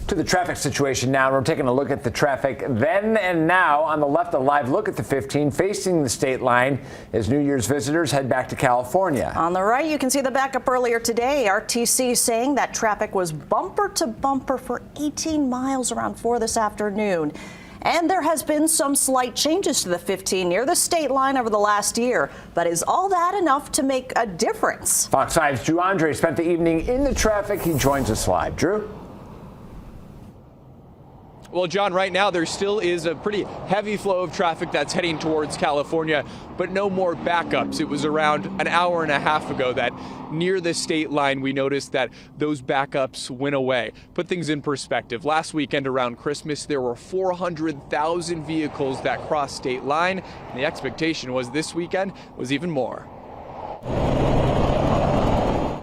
To the traffic situation now. We're taking a look at the traffic then and now. On the left, a live look at the 15 facing the state line as New Year's visitors head back to California. On the right, you can see the backup earlier today. RTC saying that traffic was bumper to bumper for 18 miles around 4 this afternoon. And there has been some slight changes to the 15 near the state line over the last year. But is all that enough to make a difference? Fox 5's Drew Andre spent the evening in the traffic. He joins us live. Drew? Well, John, right now there still is a pretty heavy flow of traffic that's heading towards California, but no more backups. It was around an hour and a half ago that near the state line we noticed that those backups went away. Put things in perspective. Last weekend around Christmas, there were 400,000 vehicles that crossed state line, and the expectation was this weekend was even more.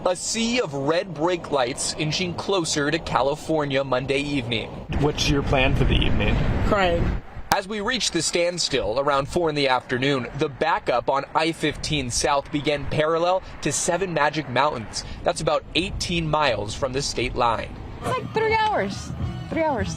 A sea of red brake lights inching closer to California Monday evening. What's your plan for the evening? Crying. As we reached the standstill around 4 in the afternoon, the backup on I-15 South began parallel to 7 Magic Mountains. That's about 18 miles from the state line. It's like 3 hours. 3 hours.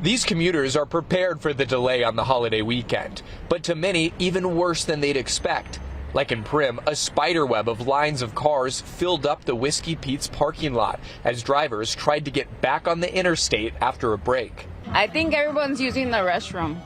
These commuters are prepared for the delay on the holiday weekend, but to many, even worse than they'd expect. Like in Prim, a spiderweb of lines of cars filled up the Whiskey Pete's parking lot as drivers tried to get back on the interstate after a break. I think everyone's using the restroom.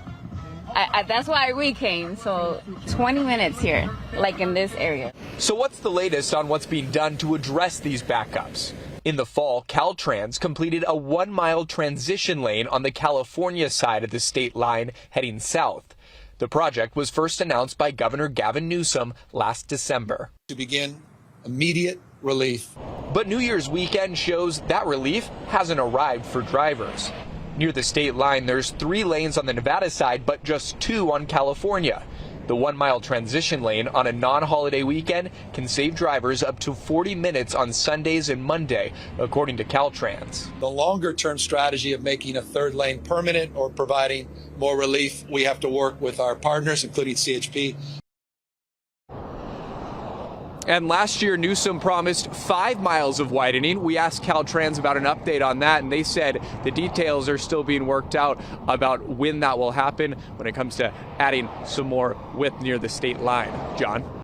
That's why we came, so 20 minutes here, like in this area. So what's the latest on what's being done to address these backups? In the fall, Caltrans completed a 1-mile transition lane on the California side of the state line heading south. The project was first announced by Governor Gavin Newsom last December. To begin immediate relief. But New Year's weekend shows that relief hasn't arrived for drivers. Near the state line, there's 3 lanes on the Nevada side, but just 2 on California. The 1-mile transition lane on a non-holiday weekend can save drivers up to 40 minutes on Sundays and Monday, according to Caltrans. The longer-term strategy of making a 3rd lane permanent or providing more relief, we have to work with our partners, including CHP. And last year, Newsom promised 5 miles of widening. We asked Caltrans about an update on that, and they said the details are still being worked out about when that will happen when it comes to adding some more width near the state line. John?